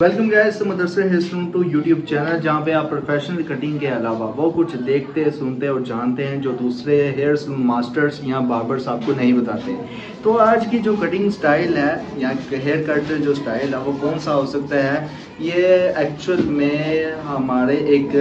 Welcome guys Mudassar hair salon two YouTube channel, जहाँ पे आप प्रोफेशनल कटिंग के अलावा वो कुछ देखते सुनते और जानते हैं जो दूसरे हेयर सलून मास्टर्स या बार्बर्स आपको नहीं बताते। तो आज की जो कटिंग स्टाइल है या हेयर कट जो स्टाइल है वो कौन सा हो सकता है, ये एक्चुअल में हमारे एक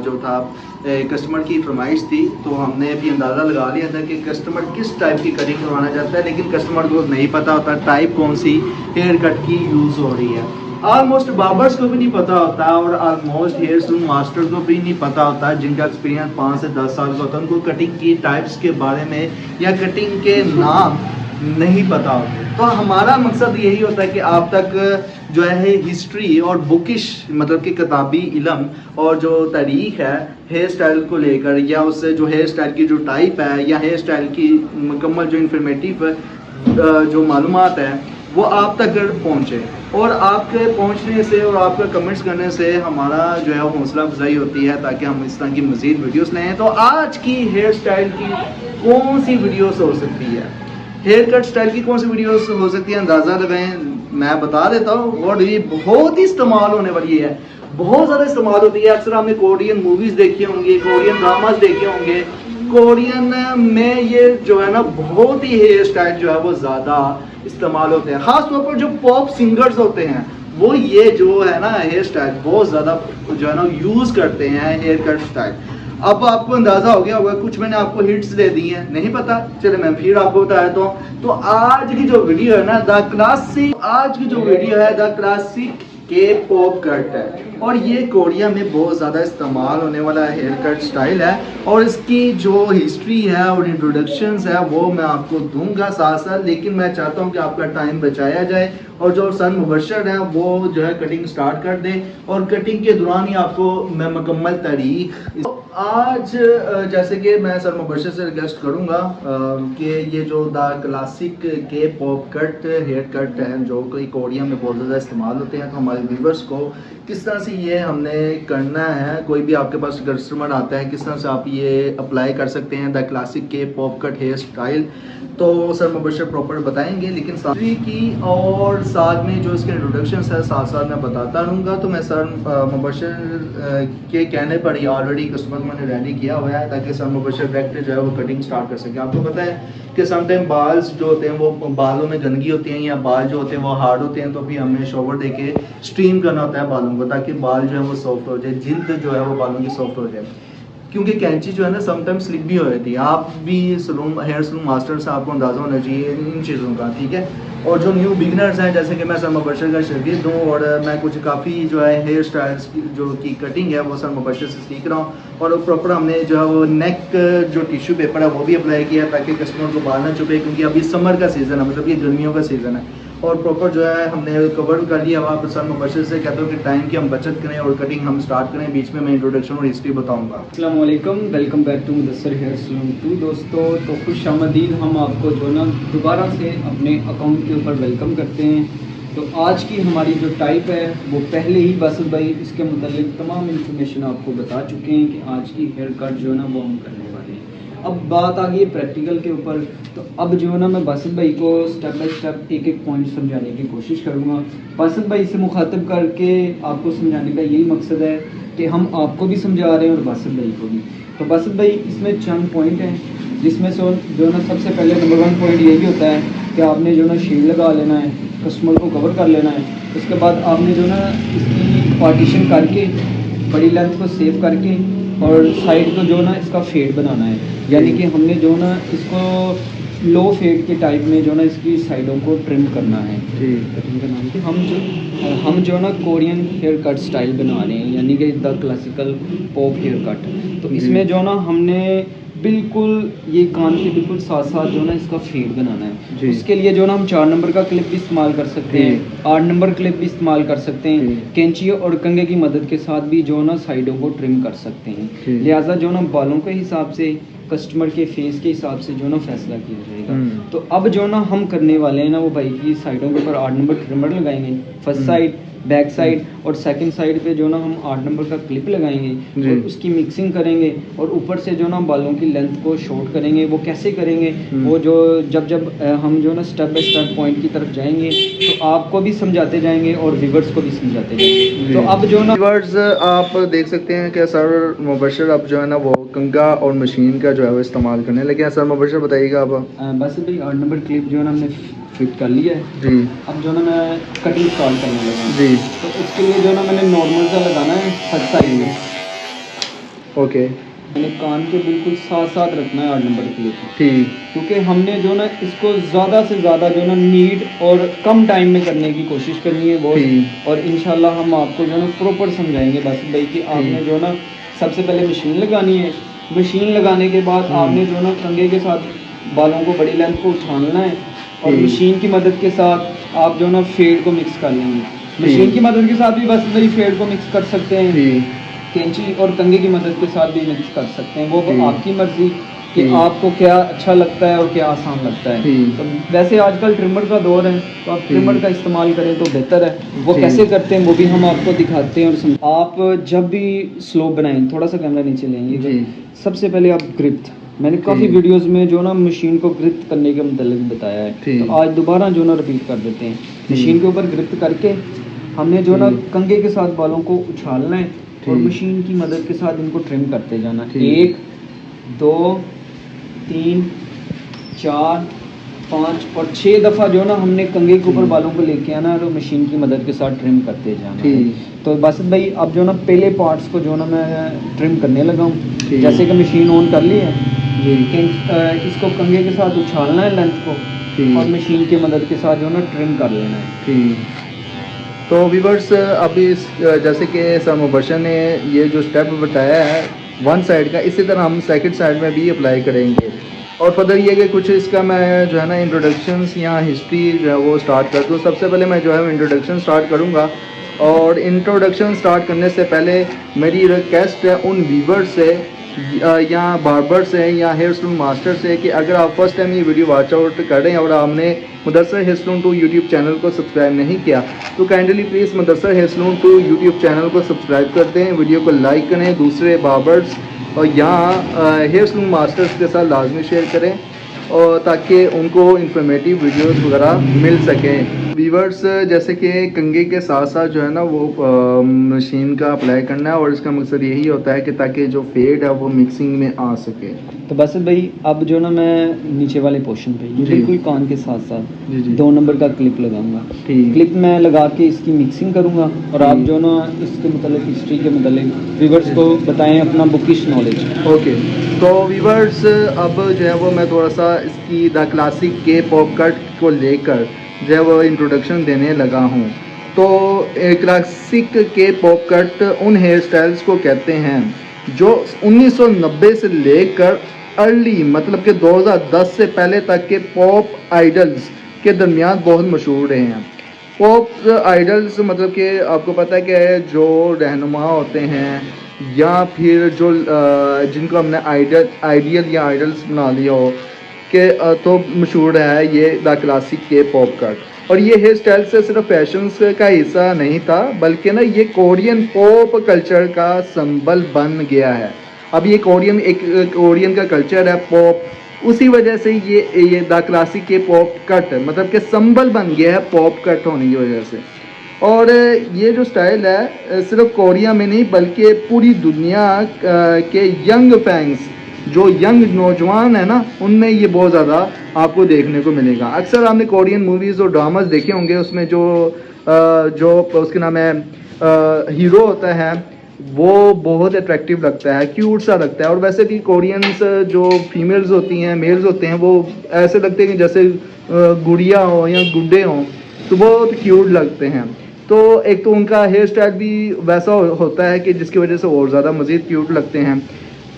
जो था कस्टमर की फरमाइश थी। तो हमने भी अंदाज़ा लगा लिया था कि कस्टमर किस टाइप की कटिंग करवाना चाहता है, लेकिन कस्टमर को नहीं पता होता टाइप कौन सी हेयर कट की यूज़ हो रही है। ऑलमोस्ट बार्बर्स को भी नहीं पता होता और ऑलमोस्ट हेयर सलून मास्टर्स को भी नहीं पता होता, जिनका एक्सपीरियंस 5 से 10 साल का होता है, उनको कटिंग की टाइप्स के बारे में या कटिंग के नाम नहीं पता होते। तो हमारा मकसद यही होता है कि आप तक जो है हिस्ट्री और बुकिश मतलब कि किताबी इल्म और जो तारीख है हेयर स्टाइल को लेकर, या उससे जो हेयर स्टाइल की जो टाइप है या हेयर स्टाइल की मुकम्मल जो इंफॉर्मेटिव जो मालूमात है वो आप तक पहुँचे। और आपके पहुंचने से और आपका कमेंट्स करने से हमारा जो है हौसला अफजाई होती है ताकि हम इस तरह की मज़ीद वीडियोस लें। तो आज की हेयर स्टाइल की कौन सी वीडियोस हो सकती है, हेयर कट स्टाइल की कौन सी वीडियोस हो सकती है, अंदाज़ा लगाएं। मैं बता देता हूँ और ये बहुत ही इस्तेमाल होने वाली है, बहुत ज़्यादा इस्तेमाल होती है। अक्सर हमने कोरियन मूवीज़ देखी होंगी, कोरियन ड्रामाज देखे होंगे। कोरियन में ये जो है ना बहुत ही हेयर स्टाइल जो है वो ज़्यादा इस्तेमाल होते हैं, ख़ास तौर पर जो पॉप सिंगर्स होते हैं वो ये जो है ना हेयर स्टाइल बहुत ज़्यादा जो है ना यूज़ करते हैं हेयर कट स्टाइल। अब आपको अंदाज़ा हो गया होगा, कुछ मैंने आपको हिंट्स दे दी हैं, नहीं पता चले मैं फिर आपको बता देता हूँ। तो आज की जो वीडियो है ना द क्लासिक के पॉप कट है और ये कोरिया में बहुत ज़्यादा इस्तेमाल होने वाला हेयर कट स्टाइल है और इसकी जो हिस्ट्री है और इंट्रोडक्शंस है वो मैं आपको दूंगा साथ साथ। लेकिन मैं चाहता हूँ कि आपका टाइम बचाया जाए और जो सन मुबशर है वो जो है कटिंग स्टार्ट कर दे और कटिंग के दौरान ही आपको मैं मुकम्मल तारीख। तो आज जैसे कि मैं सर मुबशर से रिक्वेस्ट करूँगा कि ये जो द क्लासिक के पॉप कट हेयर कट है जो कोई कोरिया में बहुत ज़्यादा इस्तेमाल होते हैं, तो हमारे व्यूवर्स को किस तरह से ये हमने करना है, कोई भी आपके पास कस्टमर आता है किस तरह से आप ये अप्लाई कर सकते हैं द क्लासिक के पॉप कट हेयर स्टाइल, तो सर मुबशर प्रॉपर बताएंगे। लेकिन साथ की और साथ में जो इसके इंट्रोडक्शन है साथ साथ मैं बताता रहूँगा। तो मैं सर मुबशर के कहने पर ही ऑलरेडी कस्टमर मैंने रेडी किया हुआ है ताकि सर मुबशर डायरेक्ट जो है वो कटिंग स्टार्ट कर सके। आपको पता है कि समटाइम बाल्स जो होते हैं वो बालों में गंदगी होती है या बाल जो होते हैं वो हार्ड होते हैं, तो भी हमें शॉवर दे के स्ट्रीम करना होता है बालों को ताकि बाल जो है वो सॉफ्ट हो जाए, जिल्द जो है वो बालों की सॉफ्ट हो जाए। क्योंकि कैंची जो है ना समटाइम स्लिप भी हो जाती है। आप भी हेयर सलून मास्टर से आपको अंदाज़ा होना चाहिए इन चीज़ों का, ठीक है। और जो न्यू बिगनर्स हैं जैसे कि मैं सर मुबशर का शागिर्द हूँ और मैं कुछ काफ़ी जो है हेयर स्टाइल्स की जो की कटिंग है वो सर मुबशर से सीख रहा हूँ और प्रॉपर हमने जो है वो नेक जो टिश्यू पेपर है वो भी अप्लाई किया ताकि कस्टमर को बाल ना चुभे, क्योंकि अभी समर का सीज़न है, मतलब ये गर्मियों का सीज़न है और प्रॉपर जो है हमने कवर कर लिया। आप सर मुबशर से कहते हो कि टाइम की हम बचत करें और कटिंग हम स्टार्ट करें। बीच में मैं इंट्रोडक्शन और हिस्ट्री बताऊंगा। अस्सलाम वालेकुम, welcome back to Mudassar hair salon two. दोस्तों तो खुश आमदीद, हम आपको जो ना दोबारा से अपने अकाउंट के ऊपर वेलकम करते हैं। तो आज की हमारी जो टाइप है वो पहले ही बासित भाई इसके मुतालिक तमाम इन्फॉर्मेशन आपको बता चुके हैं कि आज की हेयर कट जो है ना वो हम करने वाले हैं। अब बात आ गई है प्रैक्टिकल के ऊपर, तो अब जो है ना मैं बासित भाई को स्टेप बाय स्टेप एक एक पॉइंट समझाने की कोशिश करूँगा। बासित भाई से मुखातिब करके आपको समझाने का यही मकसद है कि हम आपको भी समझा रहे हैं और बासित भाई को भी। तो बासित भाई इसमें चंद पॉइंट हैं जिसमें से जो ना सबसे पहले नंबर 1 पॉइंट ये भी होता है कि आपने जो ना शील्ड लगा लेना है, कस्टमर को कवर कर लेना है। उसके बाद आपने जो ना इसकी पार्टीशन करके बड़ी लेंथ को सेव करके और साइड को जो ना इसका फेड बनाना है, यानी कि हमने जो ना इसको लो फेड के टाइप में जो ना इसकी साइडों को ट्रिम करना है। कटिंग का नाम हम जो ना कोरियन हेयर कट स्टाइल बना रहे हैं, यानी कि the classical pop hair cut. तो इसमें जो ना हमने बिल्कुल ये कान के बिल्कुल साथ साथ जो ना इसका फेड बनाना है। उसके लिए जो ना हम 4 नंबर का क्लिप भी इस्तेमाल कर सकते हैं, 8 नंबर क्लिप भी इस्तेमाल कर सकते हैं, कैंची और कंघे की मदद के साथ भी जो ना साइडों को ट्रिम कर सकते हैं। लिहाजा जो ना बालों के हिसाब से कस्टमर के फेस के हिसाब से जो ना फैसला किया जाएगा। तो अब जो ना हम करने वाले हैं ना, वो भाई की साइडों के ऊपर 8 नंबर ट्रिमर लगाएंगे, फर्स्ट साइड, बैक साइड और सेकंड साइड पे जो ना हम 8 नंबर का क्लिप लगाएंगे और उसकी मिक्सिंग करेंगे और ऊपर से जो ना बालों की लेंथ को शॉर्ट करेंगे। वो कैसे करेंगे, वो जो जब हम जो ना स्टेप बाय स्टेप पॉइंट की तरफ जाएंगे तो आपको भी समझाते जाएंगे और व्यूअर्स को भी समझाते जाएंगे। तो अब जो ना व्यूअर्स आप देख सकते हैं कि सर मुबशर अब जो है ना वो कंगा और मशीन का जो है वो इस्तेमाल करने, लेकिन सर मुबशर बताइएगा आप। बस भाई 8 नंबर क्लिप जो है ना हमने फिट कर लिया है जी। अब जो ना मैं कटिंग स्टार्ट करने लगा जी। तो उसके लिए जो ना मैंने नॉर्मल सा लगाना है फर्स्ट साइड में। ओके। मैंने कान के बिल्कुल साथ साथ रखना है 8 नंबर क्लिप, ठीक। क्योंकि हमने जो ना इसको ज़्यादा से ज़्यादा जो ना नीट और कम टाइम में करने की कोशिश करनी है बहुत। और इंशाल्लाह हम आपको जो ना प्रॉपर समझाएंगे बस भाई कि आपने जो ना सबसे पहले मशीन लगानी है। मशीन लगाने के बाद आपने जो ना कंघे के साथ बालों को बड़ी लेंथ को उछालना है और मशीन की मदद के साथ आप जो ना फेड को मिक्स कर लेंगे। मशीन की मदद के साथ भी बस भाई फेड को मिक्स कर सकते हैं, कैंची और कंघे की मदद के साथ भी मिक्स कर सकते हैं। वो आपकी मर्जी कि आपको क्या अच्छा लगता है और क्या आसान लगता है। तो वैसे आजकल ट्रिमर का दौर है तो आप ट्रिमर का इस्तेमाल करें तो बेहतर है। वो कैसे करते हैं वो भी हम आपको दिखाते हैं। और आप जब भी स्लो बनाएं, थोड़ा सा कैमरा नीचे लेंगे, सबसे पहले आप ग्रिप, मैंने काफ़ी वीडियोस में जो ना मशीन को ग्रिप करने के मतलब बताया है, तो आज दोबारा जो ना रिपीट कर देते हैं। मशीन के ऊपर ग्रिप करके हमने जो ना कंघे के साथ बालों को उछालना है और मशीन की मदद के साथ इनको ट्रिम करते जाना। 1 2 3 4 5 और 6 दफ़ा जो ना हमने कंघे के ऊपर बालों को लेके आना और मशीन की मदद के साथ ट्रिम करते जाना। तो बस भाई अब जो ना पहले पार्ट्स को जो ना मैं ट्रिम करने लगा हूँ। जैसे कि मशीन ऑन कर ली है, इसको कंघे के साथ उछालना है लेंथ को और मशीन की मदद के साथ जो ना ट्रिम कर लेना है। तो व्यूअर्स अभी जैसे कि सर मुबशर ने ये जो स्टेप बताया है वन साइड का, इसी तरह हम सेकंड साइड में भी अप्लाई करेंगे। और फर्दर ये कि कुछ इसका मैं जो है ना इंट्रोडक्शंस या हिस्ट्री जो है वो स्टार्ट कर दूँ। सबसे पहले मैं जो है इंट्रोडक्शन स्टार्ट करूँगा और इंट्रोडक्शन स्टार्ट करने से पहले मेरी रिक्वेस्ट है उन व्यूअर्स से या बार्बर से या हेयर सलून मास्टर से कि अगर आप फर्स्ट टाइम ये वीडियो वॉच आउट कर रहे हैं और आपने Mudassar hair salon 2 YouTube channel को सब्सक्राइब नहीं किया तो kindly please Mudassar hair salon 2 YouTube channel को सब्सक्राइब कर दें, वीडियो को लाइक करें, दूसरे बार्बर्स और यहाँ हेयर सलून मास्टर्स के साथ लाजमी शेयर करें और ताकि उनको इंफॉर्मेटिव वीडियोस वगैरह मिल सकें। व्यूअर्स जैसे कि कंघे के साथ साथ जो है ना वो मशीन का अप्लाई करना है और इसका मकसद यही होता है कि ताकि जो फेड है वो मिक्सिंग में आ सके। तो बस भाई अब जो ना मैं नीचे वाले पोर्शन पे बिल्कुल कान के साथ साथ 2 नंबर का क्लिप लगाऊंगा। क्लिप मैं लगा के इसकी मिक्सिंग करूंगा और आप जो ना इसके मतलब हिस्ट्री के मतलब व्यूअर्स को बताएं अपना बुकिश नॉलेज। ओके। तो व्यूअर्स अब जो है वो मैं थोड़ा सा इसकी द क्लासिक के पॉप कट को लेकर जो है वो इंट्रोडक्शन देने लगा हूँ। तो क्लासिक के पॉप कट उन हेयर स्टाइल्स को कहते हैं जो 1990 से लेकर अर्ली मतलब कि 2010 से पहले तक के पॉप आइडल्स के दरमियान बहुत मशहूर रहे हैं। पॉप आइडल्स मतलब कि आपको पता है कि जो रहनुमा होते हैं या फिर जो जिनको हमने आइडियल या आइडल्स बना लिया हो के तो मशहूर है ये द क्लासिक के पॉप कट। और ये हेयर स्टाइल से सिर्फ फैशन का हिस्सा नहीं था बल्कि ना ये कोरियन पॉप कल्चर का संबल बन गया है। अब ये कोरियन का कल्चर है पॉप, उसी वजह से ये द क्लासिक के पॉप कट मतलब कि संबल बन गया है पॉप कट होने की वजह से। और ये जो स्टाइल है सिर्फ कोरिया में नहीं बल्कि पूरी दुनिया के यंग फैंस जो यंग नौजवान है ना उनमें ये बहुत ज़्यादा आपको देखने को मिलेगा। अक्सर आपने कोरियन मूवीज़ और ड्रामास देखे होंगे, उसमें जो उसके नाम है हीरो होता है वो बहुत अट्रैक्टिव लगता है, क्यूट सा लगता है। और वैसे भी कोरियंस जो फीमेल्स होती हैं मेल्स होते हैं वो ऐसे लगते हैं कि जैसे गुड़िया हो या गुड्डे हों, तो बहुत क्यूट लगते हैं। तो एक तो उनका हेयर स्टाइल भी वैसा होता है कि जिसकी वजह से और ज़्यादा मज़ीद क्यूट लगते हैं।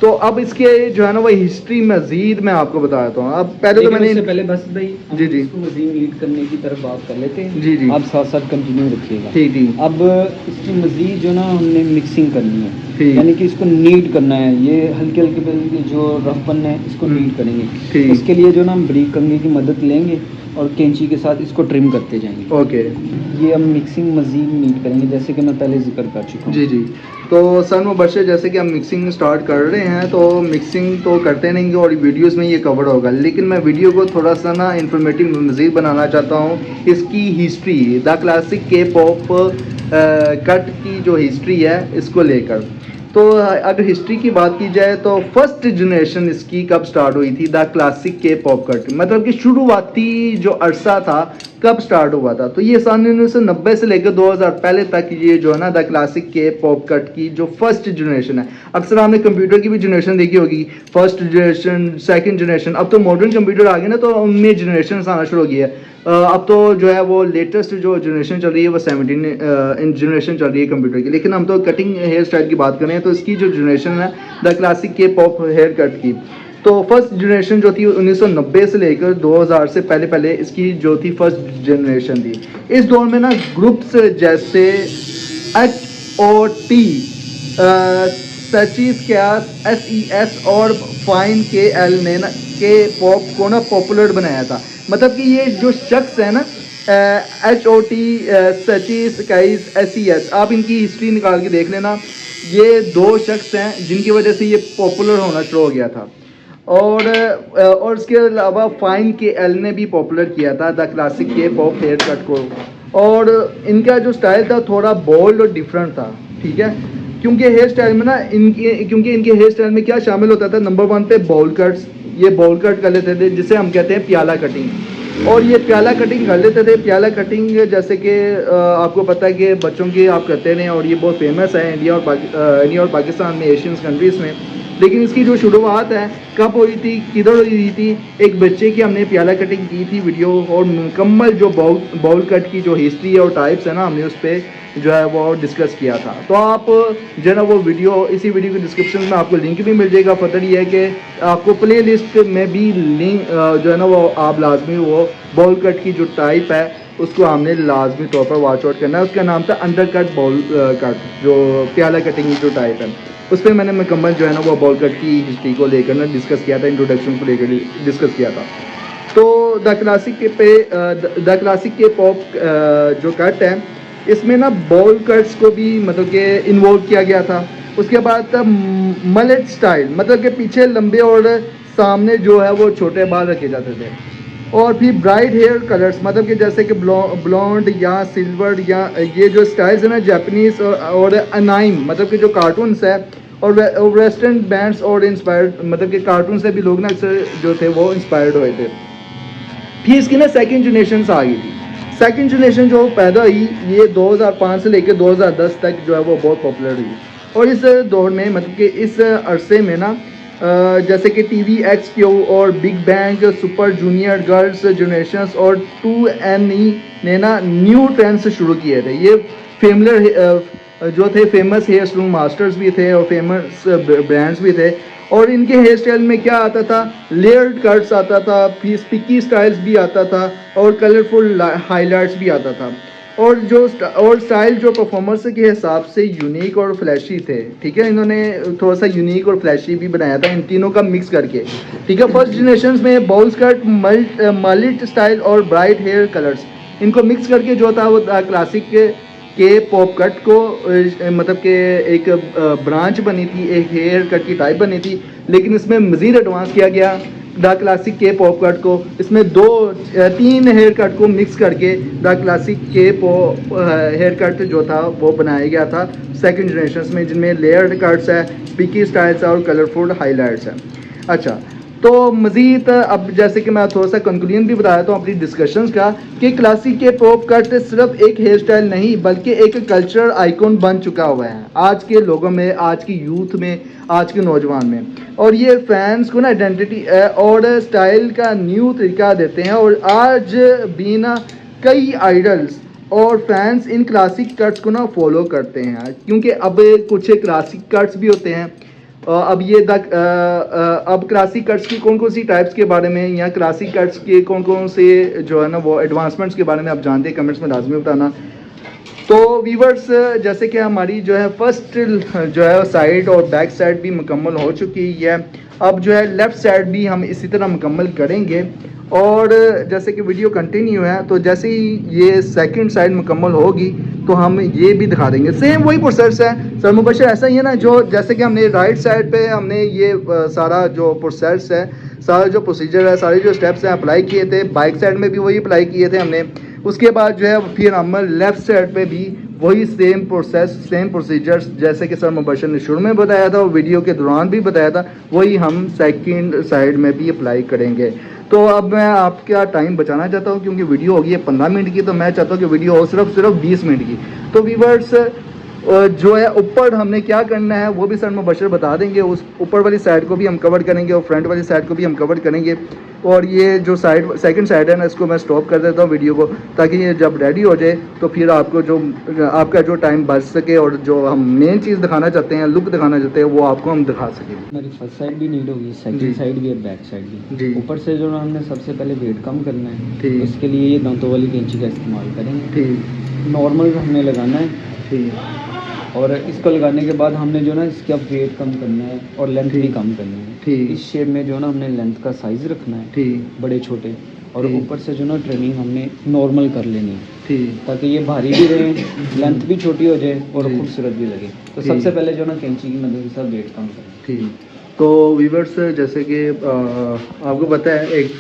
तो अब इसके जो है ना वो हिस्ट्री मजीद मैं आपको बता देता हूँ। अब पहले तो मैंने पहले बस भाई जी इसको मजीद लीड करने की तरफ बात कर लेते हैं। जी। आप साथ साथ कंटिन्यू रखिएगा। ठीक। अब इसकी मजीद जो ना हमने मिक्सिंग करनी है ठीक। यानी कि इसको नीट करना है, ये हल्के हल्के जो रफपन है इसको नीट करेंगे। ठीक। इसके लिए जो ना हम बारीक कंघी की मदद लेंगे और कैंची के साथ इसको ट्रिम करते जाएंगे। ओके। ये हम मिक्सिंग मज़ीद नीट करेंगे जैसे कि मैं पहले जिक्र कर चुका हूँ। जी जी। तो सर मुबशर, जैसे कि हम मिक्सिंग स्टार्ट कर रहे हैं तो मिक्सिंग तो करते नहीं और वीडियोस में ये कवर होगा, लेकिन मैं वीडियो को थोड़ा सा ना इंफॉर्मेटिव मज़ीद बनाना चाहता हूँ। इसकी हिस्ट्री, द क्लासिक के पॉप कट की जो हिस्ट्री है इसको लेकर। तो अगर हिस्ट्री की बात की जाए तो फर्स्ट जनरेशन इसकी कब स्टार्ट हुई थी, द क्लासिक के पॉप कट, मतलब कि शुरुआती जो अरसा था कब स्टार्ट हुआ था, तो ये सन 1990 से लेकर 2000 पहले तक ये जो है ना द क्लासिक के पॉप कट की जो फर्स्ट जनरेशन है। अक्सर हमने कंप्यूटर की भी जनरेशन देखी होगी, फर्स्ट जनरेशन, सेकंड जनरेशन। अब तो मॉडर्न कंप्यूटर आ गए ना, तो उनमें जनरेशन आना शुरू हो गई है। अब तो जो है वो लेटेस्ट जो जनरेशन चल रही है वो 17 जनरेशन चल रही है कंप्यूटर की। लेकिन हम तो कटिंग हेयर स्टाइल की बात करें तो इसकी जो जनरेशन है द क्लासिक के पॉप हेयर कट की, तो फर्स्ट जनरेशन जो थी 1990 से लेकर 2000 से पहले पहले इसकी जो थी फर्स्ट जनरेशन थी। इस दौर में ना ग्रुप्स जैसे HOT, सचीज कैस, SES और फाइन KL ने ना के पॉप को ना पॉपुलर बनाया था। मतलब कि ये जो शख्स है ना HOT, सचीज कैस, SES, आप इनकी हिस्ट्री निकाल के देख लेना। ये दो शख्स हैं जिनकी वजह से ये पॉपुलर होना शुरू हो गया था। और इसके अलावा फाइन KL ने भी पॉपुलर किया था द क्लासिक के पॉप हेयर कट को। और इनका जो स्टाइल था थोड़ा बोल्ड और डिफरेंट था, ठीक है, क्योंकि हेयर स्टाइल में ना इनके हेयर स्टाइल में क्या शामिल होता था, नंबर 1 पे बॉल कट्स, ये बॉल कट कर लेते थे जिसे हम कहते हैं प्याला कटिंग। और ये प्याला कटिंग कर लेते थे। प्याला कटिंग जैसे कि आपको पता है कि बच्चों की आप करते हैं और ये बहुत फेमस है इंडिया और पाकिस्तान में, एशियन कंट्रीज़ में। लेकिन इसकी जो शुरुआत है कब हुई थी, किधर हुई थी, एक बच्चे की हमने प्याला कटिंग की थी वीडियो, और मुकम्मल जो बाउल कट की जो हिस्ट्री है और टाइप्स है ना हमने उस पर जो है वो डिस्कस किया था। तो आप जो है ना वो वीडियो, इसी वीडियो के डिस्क्रिप्शन में आपको लिंक भी मिल जाएगा। फर्दर ये है कि आपको प्ले लिस्ट में भी लिंक जो है ना वो आप लाजमी वो बाउल कट की जो टाइप है उसको हमने लाजमी तौर पर वॉच आउट करना है। उसका नाम था अंडर कट बाउल कट, जो प्याला कटिंग की जो टाइप है उस पर मैंने मुकम्मल जो है ना वो बॉल कट की हिस्ट्री को लेकर ना डिस्कस किया था, इंट्रोडक्शन को लेकर डिस्कस किया था। तो द क्लासिक के पॉप जो कट है इसमें ना बॉल कट्स को भी मतलब कि इन्वॉल्व किया गया था। उसके बाद था मलेट स्टाइल, मतलब कि पीछे लंबे और सामने जो है वो छोटे बाल रखे जाते थे। और फिर ब्राइट हेयर कलर्स, मतलब कि जैसे कि ब्लॉन्ड या सिल्वर, या ये जो स्टाइल्स है ना जापानीज और अनाइम, मतलब कि जो कार्टून्स है और वेस्टर्न बैंड्स और इंस्पायर्ड, मतलब कि कार्टून से भी लोग ना अक्सर जो थे वो इंस्पायर्ड हुए थे। फिर इसकी ना सेकंड जनरेशन आ गई थी। सेकंड जनरेशन जो पैदा हुई ये 2005 से लेकर 2010 तक जो है वो बहुत पॉपुलर हुई। और इस दौर में मतलब कि इस अरसे में ना जैसे कि TVXQ और big bang, super junior girls generations और 2NE ने ना न्यू ट्रेंड्स शुरू किए थे। ये फेमलर जो थे फेमस हेयर सलून मास्टर्स भी थे और फेमस ब्रांड्स भी थे। और इनके हेयर स्टाइल में क्या आता था, लेयर्ड कट्स आता था, फिर स्पिकी स्टाइल्स भी आता था और कलरफुल हाईलाइट्स भी आता था। और स्टाइल जो परफॉर्मेंस के हिसाब से यूनिक और फ्लैशी थे, ठीक है, इन्होंने थोड़ा सा यूनिक और फ्लैशी भी बनाया था इन तीनों का मिक्स करके, ठीक है। फर्स्ट जनरेशन में बाउल कट, मल्ट स्टाइल और ब्राइट हेयर कलर्स, इनको मिक्स करके जो था वो क्लासिक के पॉप कट को मतलब कि एक ब्रांच बनी थी, एक हेयर कट की टाइप बनी थी। लेकिन इसमें मज़ीद एडवांस किया गया द क्लासिक के पॉप कट को, इसमें 2-3 हेयर कट को मिक्स करके द क्लासिक के हेयर कट जो था वो बनाया गया था सेकंड जनरेशन में, जिनमें लेयर्ड कट्स है, स्पिकी स्टाइल्स है और कलरफुल हाईलाइट्स है। अच्छा, तो मज़ीद अब जैसे कि मैं थोड़ा सा कंक्लूजन भी बताया था अपनी डिस्कशंस का कि क्लासिक के पॉप कट सिर्फ एक हेयर स्टाइल नहीं बल्कि एक कल्चरल आइकॉन बन चुका हुआ है आज के लोगों में, आज की यूथ में, आज के नौजवान में। और ये फैंस को ना आइडेंटिटी और स्टाइल का न्यू तरीका देते हैं। और आज भी ना कई आइडल्स और फैंस इन क्लासिक कट्स को ना फॉलो करते हैं, क्योंकि अब कुछ क्लासिक कट्स भी होते हैं। अब ये अब क्लासिक कट्स की कौन कौन सी टाइप्स के बारे में या क्लासिक कट्स के कौन कौन से जो है ना वो एडवांसमेंट्स के बारे में आप जानते हैं, कमेंट्स में लाजमी बताना। तो वीवर्स जैसे कि हमारी जो है फर्स्ट जो है साइड और बैक साइड भी मुकम्मल हो चुकी है। अब जो है लेफ़्ट साइड भी हम इसी तरह मुकम्मल करेंगे और जैसे कि वीडियो कंटिन्यू है तो जैसे ही ये सेकंड साइड मुकम्मल होगी तो हम ये भी दिखा देंगे। सेम वही प्रोसेस है सर मुबशर, ऐसा ही है ना, जो जैसे कि हमने राइट साइड पे हमने ये सारा जो प्रोसेस है, सारा जो प्रोसीजर है, सारे जो स्टेप्स हैं अप्लाई किए थे, बाइक साइड में भी वही अप्लाई किए थे हमने। उसके बाद जो है फिर हम लेफ़्ट साइड पे भी वही सेम प्रोसेस, सेम प्रोसीजर्स जैसे कि सर मुबशर ने शुरू में बताया था और वीडियो के दौरान भी बताया था, वही हम सेकंड साइड में भी अप्लाई करेंगे। तो अब मैं आपका टाइम बचाना चाहता हूँ क्योंकि वीडियो होगी है 15 मिनट की, तो मैं चाहता हूँ कि वीडियो हो सिर्फ 20 मिनट की। तो व्यूअर्स जो है ऊपर हमने क्या करना है वो भी सर मुबशर बता देंगे। उस ऊपर वाली साइड को भी हम कवर करेंगे और फ्रंट वाली साइड को भी हम कवर करेंगे। और ये जो साइड सेकंड साइड है ना, इसको मैं स्टॉप कर देता हूँ वीडियो को, ताकि ये जब रेडी हो जाए तो फिर आपको जो आपका जो टाइम बच सके और जो हम मेन चीज़ दिखाना चाहते हैं, लुक दिखाना चाहते हैं, वो आपको हम दिखा सकें। हमारी फर्स्ट साइड भी नीड होगी, सेकंड साइड भी और बैक साइड भी। जी। ऊपर से जो ना हमने सबसे पहले वेट कम करना है, ठीक। उसके लिए ये दांतों वाली कैंची का इस्तेमाल करेंगे। ठीक। नॉर्मल हमने लगाना है। ठीक। और इसको लगाने के बाद हमने जो ना इसका वेट कम करना है और लेंथ भी कम करनी है। ठीक। इस शेप में जो ना हमने लेंथ का साइज़ रखना है, ठीक, बड़े छोटे, और ठीक। ऊपर से जो ना ट्रिमिंग हमने नॉर्मल कर लेनी है, ठीक, ताकि ये भारी भी रहे, लेंथ भी छोटी हो जाए और जी। खूबसूरत भी लगे। तो ठीक। सबसे पहले जो ना कैंची की मदद से वेट कम करें। ठीक। तो वीवर्स जैसे कि आपको पता है एक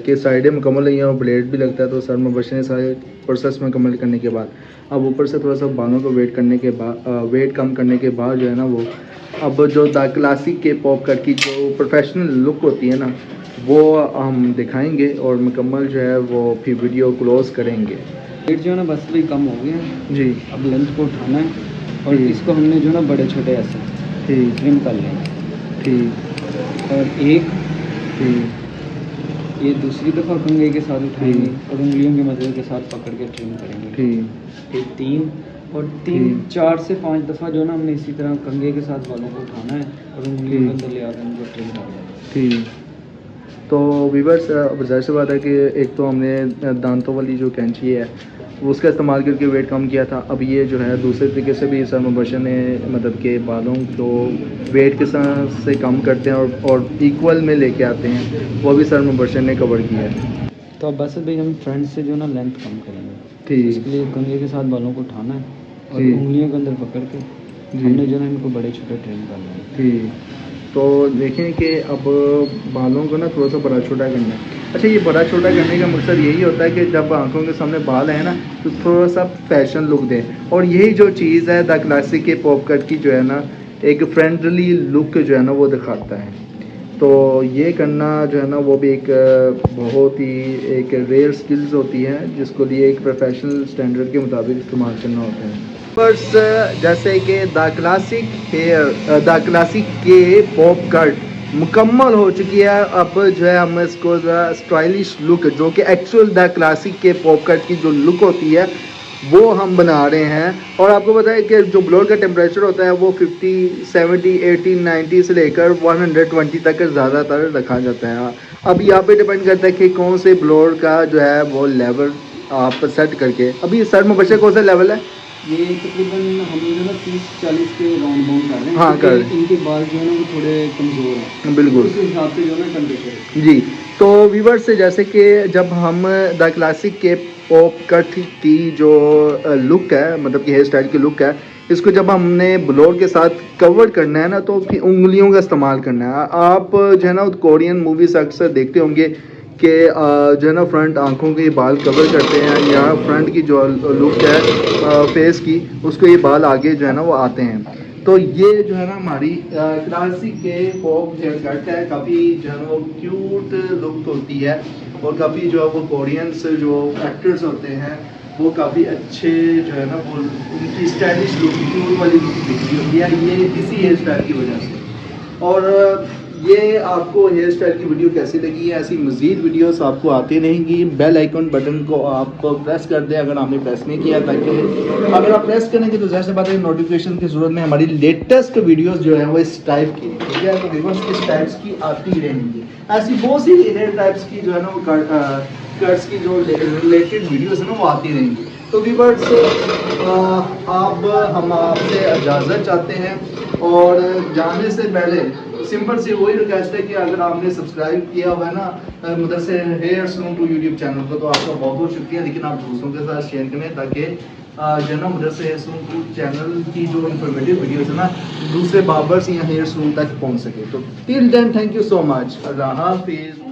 कि साइडें मुकम्मल नहीं है और ब्लेड भी लगता है, तो सर मुबशर ने सारे प्रोसेस मुकम्मल करने के बाद अब ऊपर से थोड़ा सा बालों को वेट करने के बाद वेट कम करने के बाद जो है ना, वो अब जो द क्लासिक के पॉप कट की जो प्रोफेशनल लुक होती है ना, वो हम दिखाएंगे और मुकम्मल जो है वो फिर वीडियो क्लोज करेंगे। वेट जो है ना बस भी कम हो गया जी। अब लेंथ को उठाना है और ठीक। इसको हमने जो ना बड़े छोटे ऐसे ठीक। ट्रिम कर लेंगे। ठीक। और एक ठीक। ये दूसरी दफ़ा कंघे के साथ उठाएंगे और उंगलियों की मदद के साथ पकड़ के ट्रिम करेंगे। ठीक। एक 3 और 3 ठीक। 4 से 5 दफ़ा जो ना हमने इसी तरह कंघे के साथ बालों को उठाना है और उंगलियों के अंदर ले आकर उनको ट्रिम करना है। ठीक। तो वीवर्स अब जाहिर सी बात है कि एक तो हमने दांतों वाली जो कैंची है उसका इस्तेमाल करके वेट कम किया था। अब ये जो है दूसरे तरीके से भी सर मुबशर ने मतलब के बालों को वेट के साथ से कम करते हैं और इक्वल में लेके आते हैं, वो भी सर मुबशर ने कवर किया है। तो अब बस भाई हम फ्रंट से जो ना लेंथ कम करेंगे। ठीक। इसके लिए कंघे के साथ बालों को उठाना है और जी। उंगलियों के अंदर पकड़ के जी। हमने जो ना इनको बड़े छोटे ट्रिम करना है। ठीक। तो देखें कि अब बालों को ना थोड़ा सा बड़ा छोटा करना है। अच्छा, ये बड़ा छोटा करने का मकसद यही होता है कि जब आंखों के सामने बाल है ना तो थोड़ा सा फैशन लुक दे, और यही जो चीज़ है द क्लासिक के पॉप कट की जो है ना, एक फ्रेंडली लुक जो है ना वो दिखाता है। तो ये करना जो है ना वो भी एक बहुत ही एक रेयर स्किल्स होती है जिसको लिए एक प्रोफेशनल स्टैंडर्ड के मुताबिक इस्तेमाल करना होता है। बस जैसे कि द क्लासिक के पॉप कट मुकम्मल हो चुकी है। अब जो है हम इसको स्टाइलिश लुक जो कि एक्चुअल द क्लासिक के पॉप कट की जो लुक होती है वो हम बना रहे हैं। और आपको पता है कि जो ब्लोअर का टेम्परेचर होता है वो 50, 70, 80, 90 से लेकर 120 तक ज़्यादातर रखा जाता है। अब यहाँ पे डिपेंड करता है कि कौन से ब्लोअर का जो है वो लेवल आप सेट करके। अभी सर मुबशर कौन सा लेवल है? ये तकरीबन हम जो ना 30-40 के राउंड बाउंड कर रहे हैं। हाँ, कर क्योंकि इनके बाल जो है ना वो थोड़े कमज़ोर हैं। बिल्कुल उस हिसाब से जो है ना टेम्परेचर। जी। तो व्यूअर्स से जैसे कि जब हम द क्लासिक के पॉप कट की जो लुक है, मतलब कि हेयर स्टाइल की लुक है, इसको जब हमने ब्लोअर के साथ कवर करना है ना तो फिर उंगलियों का इस्तेमाल करना है। आप जो है ना कोरियन मूवीज अक्सर देखते होंगे कि जो है ना फ्रंट आंखों के बाल कवर करते हैं, या फ्रंट की जो लुक है फेस की, उसको ये बाल आगे जो है ना वो आते हैं। तो ये जो है ना हमारी क्लासिक के पॉप हेयर कट है। काफ़ी जो है ना वो क्यूट लुक होती है और काफ़ी जो है वो कोरियंस जो एक्टर्स होते हैं वो काफ़ी अच्छे जो है ना वो उनकी स्टाइलिश लुक, क्यूट वाली लुक दिखती होती है ये इसी हेयर स्टाइल की वजह से। और ये आपको हेयर स्टाइल की वीडियो कैसी लगी है? ऐसी मज़ीद वीडियोस आपको आती रहेंगी। बेल आइकन बटन को आप प्रेस कर दें अगर आपने प्रेस नहीं किया, ताकि अगर आप प्रेस करेंगे तो जैसे बात है नोटिफिकेशन की सूरत में हमारी लेटेस्ट वीडियोस जो है वो इस टाइप की, ठीक है, तो रिवर्स इस टाइप्स की आती रहेंगी। ऐसी बहुत सी हेयर टाइप्स की जो है ना वो कट्स की जो रिलेटेड वीडियोस है ना वो आती रहेंगी। तो व्यूअर्स अब हम आपसे इजाज़त चाहते हैं और जाने से पहले सिंपल सी वही रिक्वेस्ट है कि अगर आपने सब्सक्राइब किया हुआ है ना Mudassir hair salon two YouTube channel को, तो आपका बहुत बहुत शुक्रिया, लेकिन आप दूसरों के साथ शेयर करें ताकि जो ना Mudassir hair salon two channel की जो इन्फॉर्मेटिव वीडियोस है ना दूसरे बाबर्स या हेयर सलून तक पहुंच सके। तो till then thank you so much, अल्लाह हाफिज़।